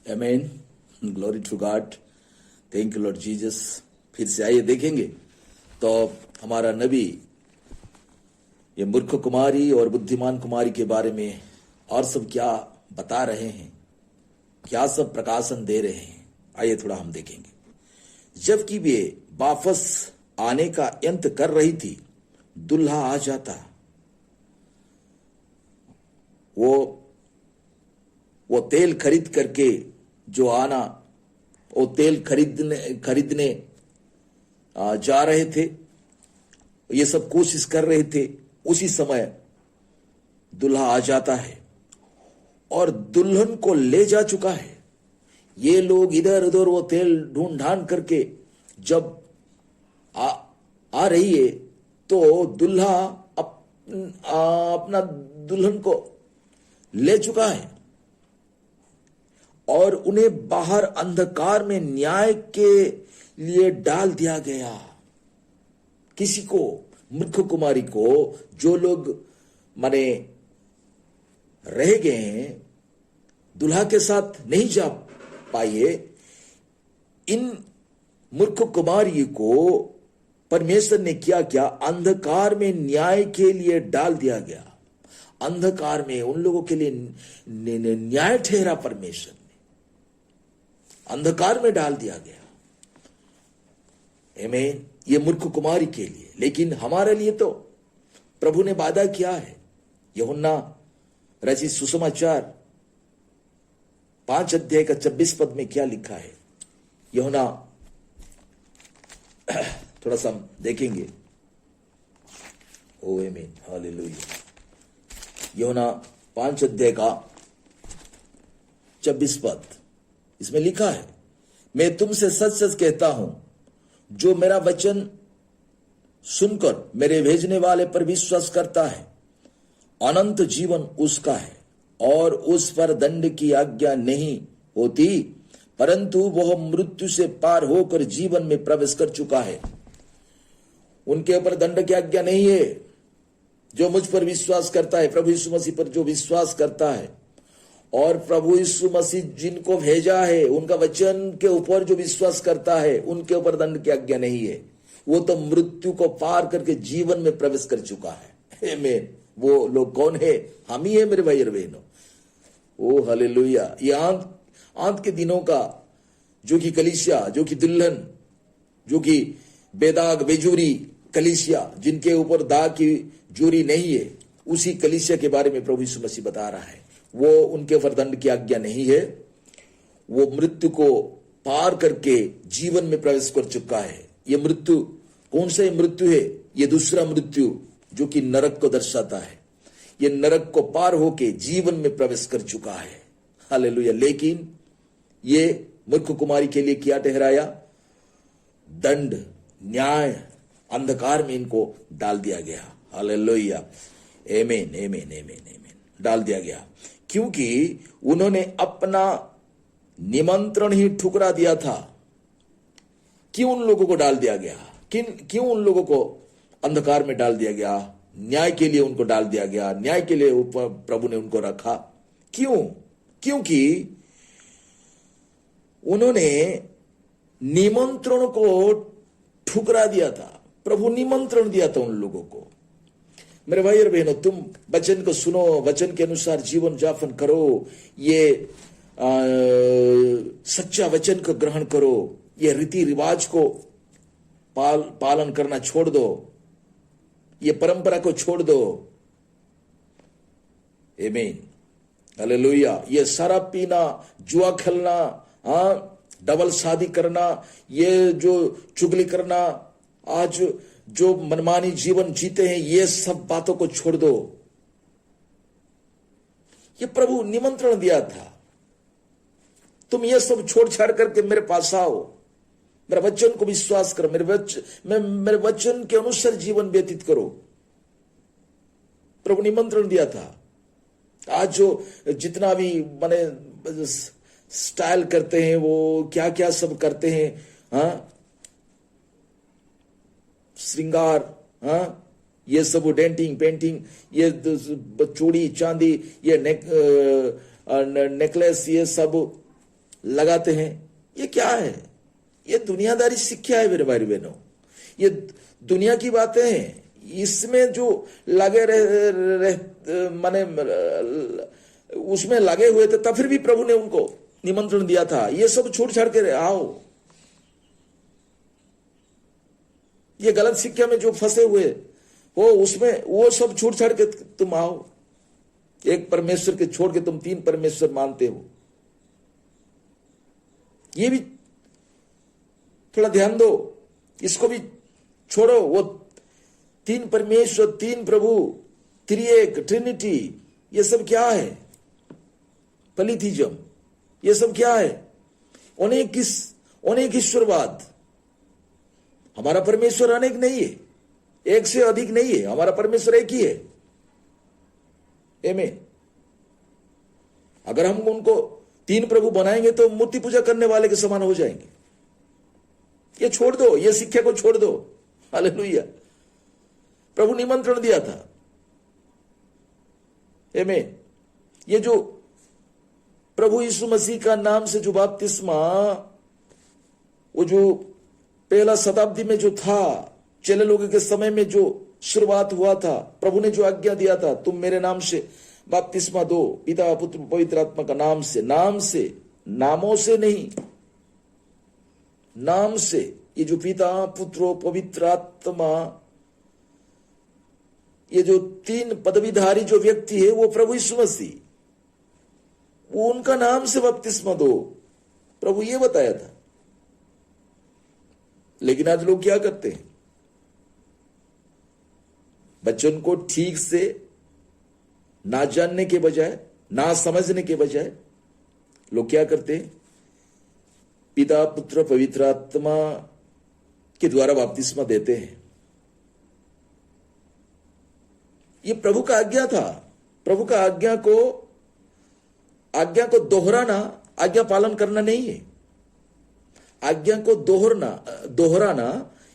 आमीन। Glory to God. Thank you Lord Jesus. फिर से आइए देखेंगे तो हमारा नबी ये मूर्ख कुमारी और बुद्धिमान कुमारी के बारे में और सब क्या बता रहे हैं, क्या सब प्रकाशन दे रहे हैं। आइए थोड़ा हम देखेंगे। जबकि वे वापस आने का अंत कर रही थी, दुल्हा आ जाता। वो तेल खरीद करके जो आना, वो तेल खरीदने जा रहे थे, ये सब कोशिश कर रहे थे। उसी समय दुल्हा आ जाता है और दुल्हन को ले जा चुका है। ये लोग इधर उधर वो तेल ढूंढ ढांड करके जब आ रही है तो दुल्हा अपना दुल्हन को ले चुका है और उन्हें बाहर अंधकार में न्याय के लिए डाल दिया गया। किसी को, मूर्ख कुमारी को, जो लोग माने रह गए हैं, दुल्हा के साथ नहीं जा पाए, इन मूर्ख कुमारी को परमेश्वर ने क्या किया? अंधकार में न्याय के लिए डाल दिया गया। अंधकार में उन लोगों के लिए न्याय ठहरा परमेश्वर ने, अंधकार में डाल दिया गया। आमीन। ये मूर्ख कुमारी के लिए, लेकिन हमारे लिए तो प्रभु ने वादा किया है। यूहन्ना रचित सुसमाचार 5 अध्याय का 26 पद में क्या लिखा है? यूहन्ना थोड़ा सा हम देखेंगे। ओ आमीन, हालेलुया। यूहन्ना 5 अध्याय का 26 पद, इसमें लिखा है, मैं तुमसे सच सच कहता हूं, जो मेरा वचन सुनकर मेरे भेजने वाले पर विश्वास करता है, अनंत जीवन उसका है और उस पर दंड की आज्ञा नहीं होती, परंतु वह मृत्यु से पार होकर जीवन में प्रवेश कर चुका है। उनके ऊपर दंड की आज्ञा नहीं है। जो मुझ पर विश्वास करता है, प्रभु यीशु मसीह पर जो विश्वास करता है, और प्रभु यीशु मसीह जिनको भेजा है, उनका वचन के ऊपर जो विश्वास करता है, उनके ऊपर दंड की आज्ञा नहीं है। वो तो मृत्यु को पार करके जीवन में प्रवेश कर चुका है। आमीन। वो लोग कौन है? हम ही है मेरे भाई और बहनों। ओ हालेलुया। ये अंत के दिनों का जो कि कलीसिया, जो कि दुल्हन, जो कि बेदाग बेजूरी कलीसिया, जिनके ऊपर दाग की जूरी नहीं है, उसी कलीसिया के बारे में प्रभु यीशु मसीह बता रहा है। वो उनके ऊपर दंड की आज्ञा नहीं है। वो मृत्यु को पार करके जीवन में प्रवेश कर चुका है। ये मृत्यु कौन सा मृत्यु है? ये दूसरा मृत्यु जो कि नरक को दर्शाता है। ये नरक को पार होके जीवन में प्रवेश कर चुका है। हालेलुया। लेकिन ये मूर्ख कुमारी के लिए क्या ठहराया? दंड, न्याय, अंधकार में इनको डाल दिया गया। हालेलुया। आमीन, आमीन, आमीन, आमीन। डाल दिया गया क्योंकि उन्होंने अपना निमंत्रण ही ठुकरा दिया था। क्यों उन लोगों को डाल दिया गया? क्यों उन लोगों को अंधकार में डाल दिया गया? न्याय के लिए उनको डाल दिया गया। न्याय के लिए ऊपर प्रभु ने उनको रखा। क्यों? क्योंकि उन्होंने निमंत्रण को ठुकरा दिया था। प्रभु निमंत्रण दिया था उन लोगों को, मेरे भाई और बहनों, तुम वचन को सुनो, वचन के अनुसार जीवन यापन करो, ये सच्चा वचन को ग्रहण करो, ये रीति रिवाज को पालन करना छोड़ दो, ये परंपरा को छोड़ दो। आमीन, हालेलुया। ये शराब पीना, जुआ खेलना, डबल शादी करना, ये जो चुगली करना, आज जो मनमानी जीवन जीते हैं, ये सब बातों को छोड़ दो। ये प्रभु निमंत्रण दिया था, तुम ये सब छोड़ छाड़ करके मेरे पास आओ, मेरे वचन को विश्वास करो, मेरे वचन के अनुसार जीवन व्यतीत करो। प्रभु निमंत्रण दिया था। आज जो जितना भी माने स्टाइल करते हैं, वो क्या क्या सब करते हैं, श्रृंगार, ये सब डेंटिंग पेंटिंग, ये चूड़ी चांदी, ये नेकलेस, ये सब लगाते हैं। ये क्या है? ये दुनियादारी शिक्षा है मेरे भाई बहनों, ये दुनिया की बातें हैं। इसमें जो लगे माने उसमें लगे हुए थे, तब फिर भी प्रभु ने उनको निमंत्रण दिया था, ये सब छोड़ छाड़ के आओ। ये गलत शिक्षा में जो फंसे हुए हो, उसमें वो सब छोड़ छाड़ के तुम आओ। एक परमेश्वर के छोड़ के तुम तीन परमेश्वर मानते हो, ये भी थोड़ा ध्यान दो, इसको भी छोड़ो। वो तीन परमेश्वर, तीन प्रभु, त्रिएक, ट्रिनिटी, ये सब क्या है? पॉलीथिज्म, ये सब क्या है? अनेक ईश्वरवाद। हमारा परमेश्वर अनेक नहीं है, एक से अधिक नहीं है, हमारा परमेश्वर एक ही है। आमीन। अगर हम उनको तीन प्रभु बनाएंगे तो मूर्ति पूजा करने वाले के समान हो जाएंगे। ये छोड़ दो, ये शिक्षा को छोड़ दो। हालेलुया। प्रभु निमंत्रण दिया था। आमीन। ये जो प्रभु यीशु मसीह का नाम से जो बपतिस्मा, वो जो पहला शताब्दी में जो था, चेले लोगों के समय में जो शुरुआत हुआ था, प्रभु ने जो आज्ञा दिया था, तुम मेरे नाम से बपतिस्मा दो, पिता पुत्र पवित्र आत्मा का नाम से। नाम से, नामों से नहीं, नाम से। ये जो पिता पुत्र पवित्र आत्मा, ये जो तीन पदवीधारी जो व्यक्ति है, वो प्रभु यीशु मसीह, वो उनका नाम से बपतिस्मा दो, प्रभु ये बताया था। लेकिन आज लोग क्या करते हैं? बच्चों को ठीक से ना जानने के बजाय, ना समझने के बजाय, लोग क्या करते हैं? पिता पुत्र पवित्र आत्मा के द्वारा बपतिस्मा देते हैं। ये प्रभु का आज्ञा था। प्रभु का आज्ञा को दोहराना, आज्ञा पालन करना नहीं है। आज्ञा को दोहराना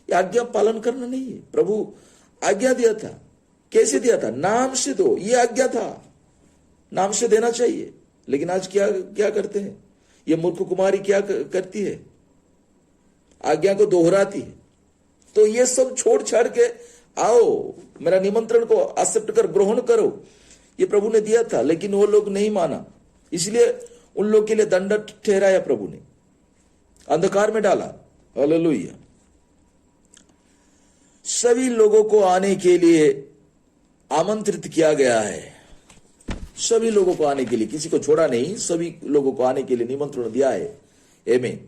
ये आज्ञा पालन करना नहीं है। प्रभु आज्ञा दिया था, कैसे दिया था? नाम से दो, ये आज्ञा था, नाम से देना चाहिए। लेकिन आज क्या करते हैं? ये मूर्ख कुमारी क्या करती है? आज्ञा को दोहराती है। तो ये सब छोड़ छाड़ के आओ, मेरा निमंत्रण को एक्सेप्ट कर, ग्रहण करो। ये प्रभु ने दिया था, लेकिन वो लोग नहीं माना, इसलिए उन लोग के लिए दंड ठहराया प्रभु ने, अंधकार में डाला। हालेलुया। सभी लोगों को आने के लिए आमंत्रित किया गया है। सभी लोगों को आने के लिए, किसी को छोड़ा नहीं, सभी लोगों को आने के लिए निमंत्रण दिया है। आमीन।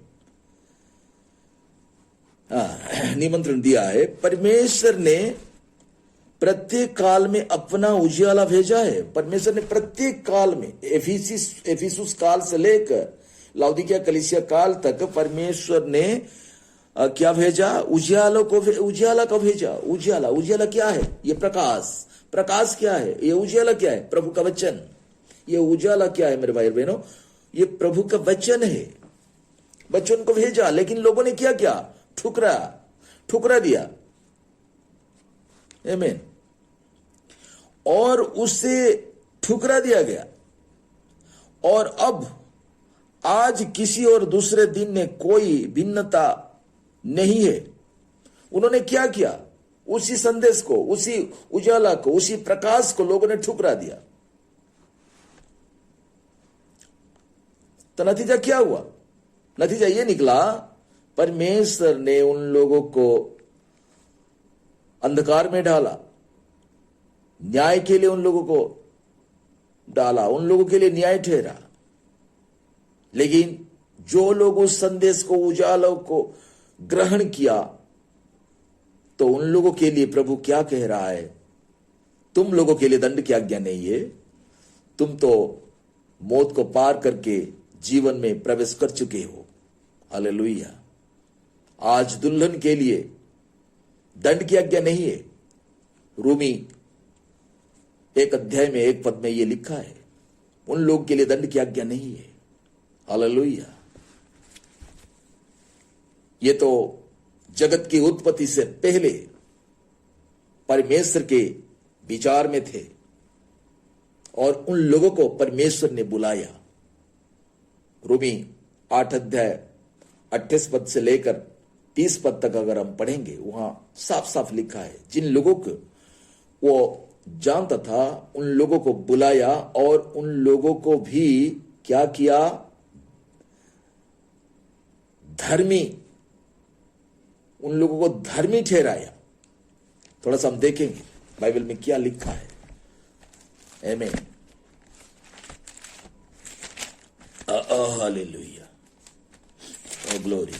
निमंत्रण दिया है। परमेश्वर ने प्रत्येक काल में अपना उजियाला भेजा है। परमेश्वर ने प्रत्येक काल में, एफिसुस काल से लेकर लाउदिकिया कलीसिया काल तक परमेश्वर ने क्या भेजा? उजियाला को भेजा। उजियाला क्या है? ये प्रकाश क्या है? ये उजियाला क्या है? प्रभु का वचन। ये उजियाला क्या है मेरे भाई बहनों? ये प्रभु का वचन है। वचन को भेजा, लेकिन लोगों ने क्या किया? ठुकरा दिया। आमीन। और उसे ठुकरा दिया गया। और अब आज किसी और दूसरे दिन में कोई भिन्नता नहीं है। उन्होंने क्या किया? उसी संदेश को, उसी उजाला को, उसी प्रकाश को लोगों ने ठुकरा दिया। तो नतीजा क्या हुआ? नतीजा यह निकला, परमेश्वर ने उन लोगों को अंधकार में डाला, न्याय के लिए उन लोगों को डाला, उन लोगों के लिए न्याय ठहरा। लेकिन जो लोग उस संदेश को, उजालों को ग्रहण किया, तो उन लोगों के लिए प्रभु क्या कह रहा है? तुम लोगों के लिए दंड की आज्ञा नहीं है, तुम तो मौत को पार करके जीवन में प्रवेश कर चुके हो। हालेलुया। आज दुल्हन के लिए दंड की आज्ञा नहीं है। रोमी 1 अध्याय में 1 पद में यह लिखा है, उन लोगों के लिए दंड की आज्ञा नहीं है। हालेलुया। ये तो जगत की उत्पत्ति से पहले परमेश्वर के विचार में थे, और उन लोगों को परमेश्वर ने बुलाया। रोमी 8 अध्याय 28 पद से लेकर 30 पद तक अगर हम पढ़ेंगे, वहां साफ साफ लिखा है, जिन लोगों को वो जानता था उन लोगों को बुलाया और उन लोगों को भी क्या किया? धर्मी, उन लोगों को धर्मी ठहराया। थोड़ा सा हम देखेंगे बाइबल में क्या लिखा है। आमीन, हालेलुया, ओ ग्लोरी।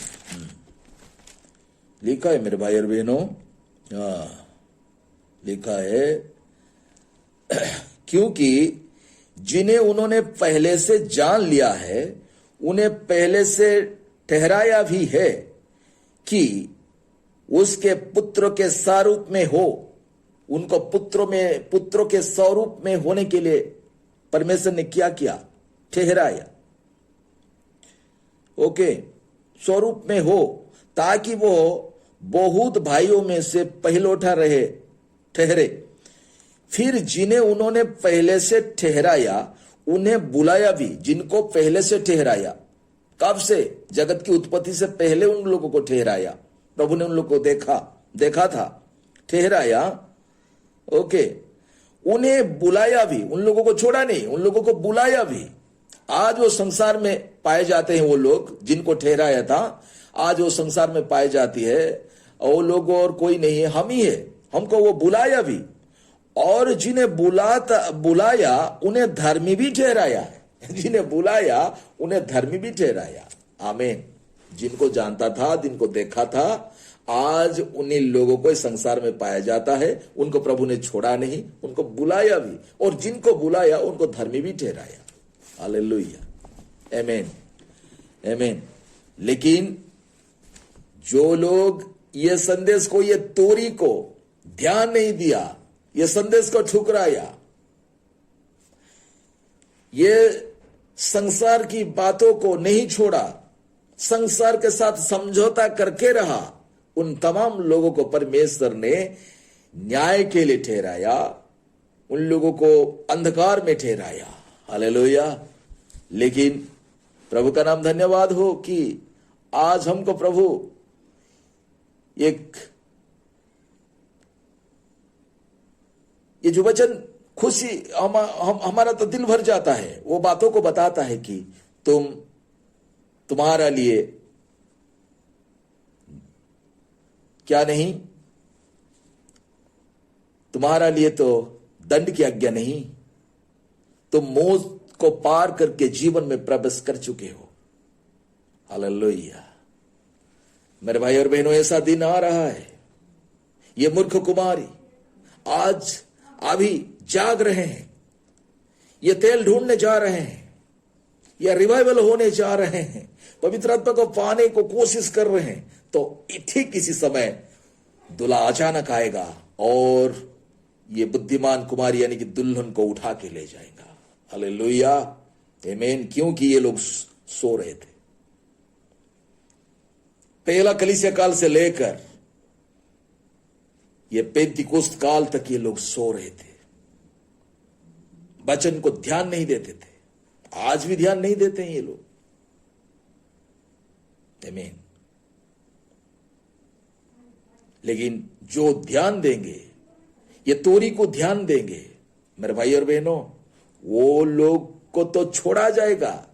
लिखा है मेरे भाई और बहनों, लिखा है, क्योंकि जिन्हें उन्होंने पहले से जान लिया है उन्हें पहले से ठहराया भी है कि उसके पुत्र के स्वरूप में हो। उनको पुत्रों के स्वरूप में होने के लिए परमेश्वर ने क्या किया? ठहराया। ओके, स्वरूप में हो, ताकि वो बहुत भाइयों में से पहलौठा ठहरे। फिर जिन्हें उन्होंने पहले से ठहराया उन्हें बुलाया भी। जिनको पहले से ठहराया, कब से? जगत की उत्पत्ति से पहले उन लोगों को ठहराया। प्रभु ने उन लोगों को देखा था, ठहराया। ओके, उन्हें बुलाया भी, उन लोगों को छोड़ा नहीं, उन लोगों को बुलाया भी। आज वो संसार में पाए जाते हैं, वो लोग जिनको ठहराया था, आज वो संसार में पाए जाती है। वो लोग और कोई नहीं है, हम ही है। हमको वो बुलाया भी, और जिन्हें बुलाया उन्हें धर्मी भी ठहराया है। जिन्हें बुलाया उन्हें धर्मी भी ठहराया। आमीन। जिनको जानता था, जिनको देखा था, आज उन्हीं लोगों को इस संसार में पाया जाता है। उनको प्रभु ने छोड़ा नहीं, उनको बुलाया भी, और जिनको बुलाया उनको धर्मी भी ठहराया। हालेलुया, आमीन, आमीन। लेकिन जो लोग ये संदेश को, ये तोरी को ध्यान नहीं दिया, ये संदेश को ठुकराया, ये संसार की बातों को नहीं छोड़ा, संसार के साथ समझौता करके रहा, उन तमाम लोगों को परमेश्वर ने न्याय के लिए ठहराया, उन लोगों को अंधकार में ठहराया। हालेलुया। लेकिन प्रभु का नाम धन्यवाद हो कि आज हमको प्रभु ये जो वचन खुशी हमारा तो दिल भर जाता है। वो बातों को बताता है कि तुम्हारा लिए क्या नहीं, तुम्हारा लिए तो दंड की आज्ञा नहीं, तुम मौत को पार करके जीवन में प्रवेश कर चुके हो। हालेलुया। मेरे भाई और बहनों, ऐसा दिन आ रहा है। ये मूर्ख कुमारी आज अभी जाग रहे हैं, ये तेल ढूंढने जा रहे हैं, ये रिवाइवल होने जा रहे हैं, पवित्र आत्मा को पाने को कोशिश कर रहे हैं। तो ठीक इसी समय दूल्हा अचानक आएगा और ये बुद्धिमान कुमारी यानी कि दुल्हन को उठा के ले जाएगा। हालेलुया, आमीन। क्योंकि ये लोग सो रहे थे। पहला कलीसिया काल से लेकर ये पेंतीकोस्त काल तक ये लोग सो रहे थे, वचन को ध्यान नहीं देते थे। आज भी ध्यान नहीं देते हैं ये लोग। आमीन। लेकिन जो ध्यान देंगे, ये तोरी को ध्यान देंगे, मेरे भाई और बहनों, वो लोग को तो छोड़ा जाएगा,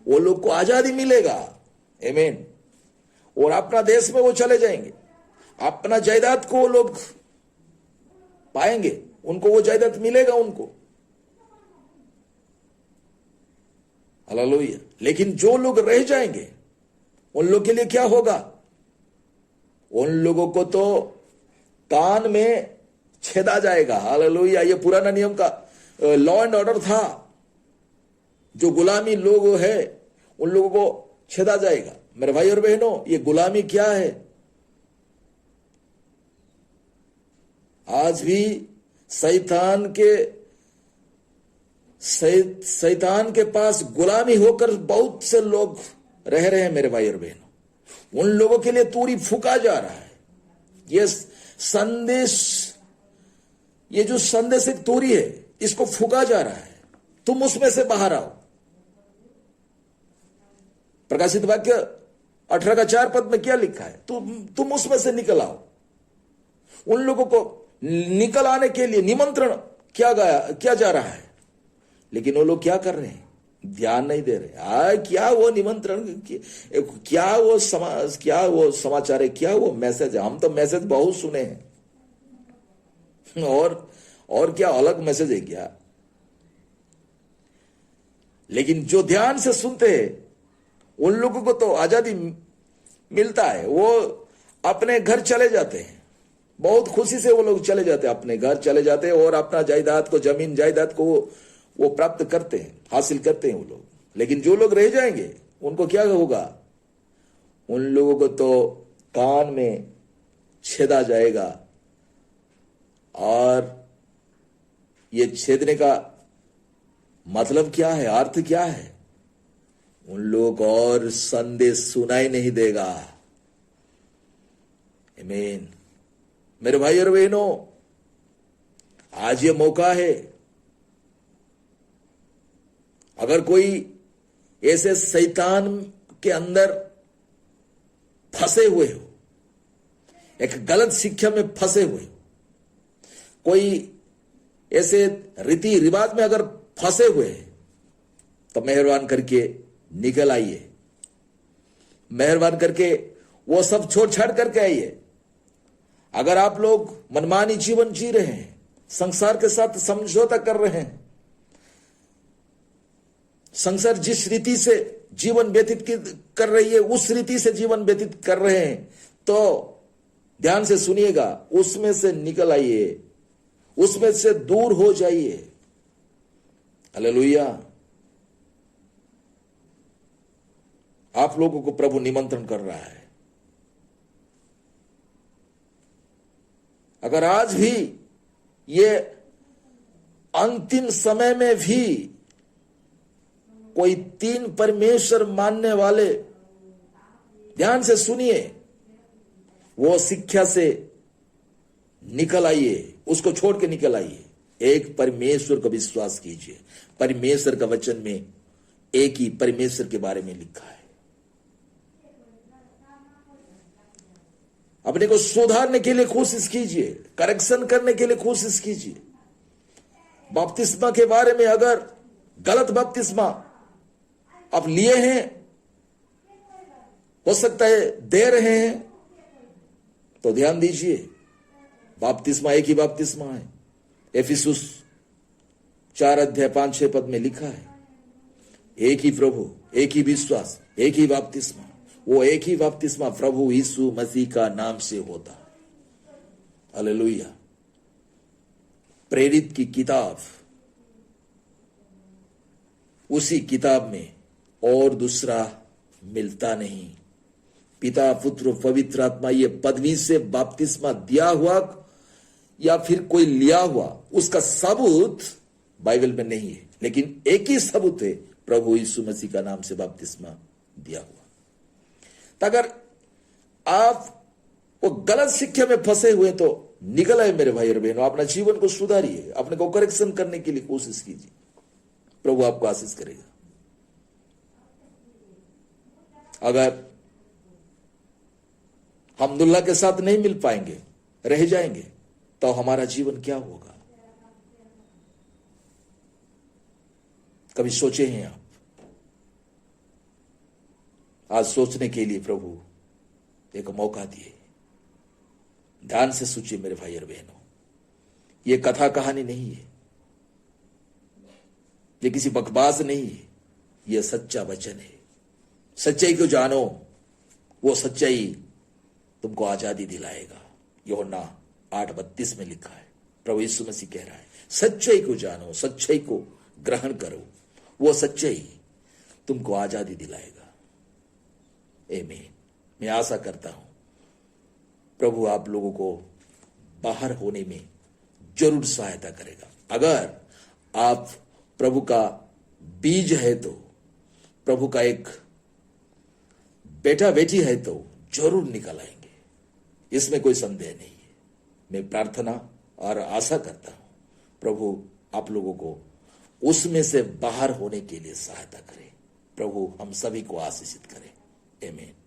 वो लोग को आजादी मिलेगा। आमीन। और अपना देश में वो चले जाएंगे, अपना जायदाद को वो लोग पाएंगे, उनको वो जायदाद मिलेगा उनको। हालेलुया। लेकिन जो लोग रह जाएंगे उन लोग के लिए क्या होगा? उन लोगों को तो कान में छेदा जाएगा। हालेलुया। ये पुराना नियम का लॉ एंड ऑर्डर था। जो गुलामी लोग है उन लोगों को छेदा जाएगा। मेरे भाई और बहनों, ये गुलामी क्या है? आज भी शैतान के पास गुलामी होकर बहुत से लोग रह रहे हैं। मेरे भाई और बहनों, उन लोगों के लिए तूरी फूका जा रहा है। ये जो संदेश एक तूरी है, इसको फूका जा रहा है। तुम उसमें से बाहर आओ। प्रकाशित वाक्य 18 का 4 पद में क्या लिखा है? तुम उसमें से निकल आओ। उन लोगों को निकल आने के लिए निमंत्रण क्या जा रहा है, लेकिन वो लोग क्या कर रहे हैं? ध्यान नहीं दे रहे। क्या वो निमंत्रण, क्या वो समाचार है, क्या वो मैसेज है? हम तो मैसेज बहुत सुने हैं, और क्या अलग मैसेज है क्या? लेकिन जो ध्यान से सुनते हैं उन लोगों को तो आजादी मिलता है। वो अपने घर चले जाते हैं, बहुत खुशी से वो लोग चले जाते हैं, अपने घर चले जाते हैं और अपना जायदाद को, जमीन जायदाद को वो प्राप्त करते हैं, हासिल करते हैं वो लोग। लेकिन जो लोग रह जाएंगे उनको क्या होगा? उन लोगों को तो कान में छेदा जाएगा, और ये छेदने का मतलब क्या है, अर्थ क्या है? उन लोगों को और संदेश सुनाई नहीं देगा। आमीन। मेरे भाई और बहनों, आज ये मौका है। अगर कोई ऐसे शैतान के अंदर फंसे हुए हो, एक गलत शिक्षा में फंसे हुए हो, कोई ऐसे रीति रिवाज में अगर फंसे हुए हैं, तो मेहरबान करके निकल आइए। मेहरबान करके वो सब छोड़ छाड़ करके आइए। अगर आप लोग मनमानी जीवन जी रहे हैं, संसार के साथ समझौता कर रहे हैं, संसार जिस रीति से जीवन व्यतीत कर रही है उस रीति से जीवन व्यतीत कर रहे हैं, तो ध्यान से सुनिएगा, उसमें से निकल आइए, उसमें से दूर हो जाइए। हालेलुया। आप लोगों को प्रभु निमंत्रण कर रहा है। अगर आज भी ये अंतिम समय में भी कोई 3 परमेश्वर मानने वाले, ध्यान से सुनिए, वो शिक्षा से निकल आइए, उसको छोड़ के निकल आइए। एक परमेश्वर का विश्वास कीजिए। परमेश्वर का वचन में एक ही परमेश्वर के बारे में लिखा है। अपने को सुधारने के लिए कोशिश कीजिए, करेक्शन करने के लिए कोशिश कीजिए। बपतिस्मा के बारे में अगर गलत बपतिस्मा आप लिए हैं, हो सकता है दे रहे हैं, तो ध्यान दीजिए, बपतिस्मा एक ही बपतिस्मा है। एफिसुस 4 अध्याय 5-6 पद में लिखा है, एक ही प्रभु, एक ही विश्वास, एक ही बपतिस्मा। वो एक ही बपतिस्मा प्रभु यीशु मसीह का नाम से होता है। हालेलुया। प्रेरित की किताब, उसी किताब में और दूसरा मिलता नहीं। पिता, पुत्र, पवित्र आत्मा, ये पदवी से बपतिस्मा दिया हुआ या फिर कोई लिया हुआ, उसका सबूत बाइबल में नहीं है। लेकिन एक ही सबूत है, प्रभु यीशु मसीह का नाम से बपतिस्मा दिया हुआ। तो अगर आप वो गलत शिक्षा में फंसे हुए तो निकल आए मेरे भाई और बहनों। अपना जीवन को सुधारिए, अपने को करेक्शन करने के लिए कोशिश कीजिए। प्रभु आपको आशीष करेगा। अगर हम अब्दुल्ला के साथ नहीं मिल पाएंगे, रह जाएंगे, तो हमारा जीवन क्या होगा? कभी सोचे हैं आप? आज सोचने के लिए प्रभु एक मौका दिए। ध्यान से सोचिए मेरे भाई और बहनों, ये कथा कहानी नहीं है, ये किसी बकवास नहीं है, ये सच्चा वचन है। सच्चाई को जानो, वो सच्चाई तुमको आजादी दिलाएगा। यूहन्ना 8:32 में लिखा है, प्रभु यीशु मसीह कह रहा है, सच्चाई को जानो, सच्चाई को ग्रहण करो, वो सच्चाई तुमको आजादी दिलाएगा। आमीन। मैं आशा करता हूं प्रभु आप लोगों को बाहर होने में जरूर सहायता करेगा। अगर आप प्रभु का बीज है तो, प्रभु का एक बेटा बेटी है तो जरूर निकल आएंगे, इसमें कोई संदेह नहीं है। मैं प्रार्थना और आशा करता हूं प्रभु आप लोगों को उसमें से बाहर होने के लिए सहायता करे। प्रभु हम सभी को आशीषित करे। आमेन।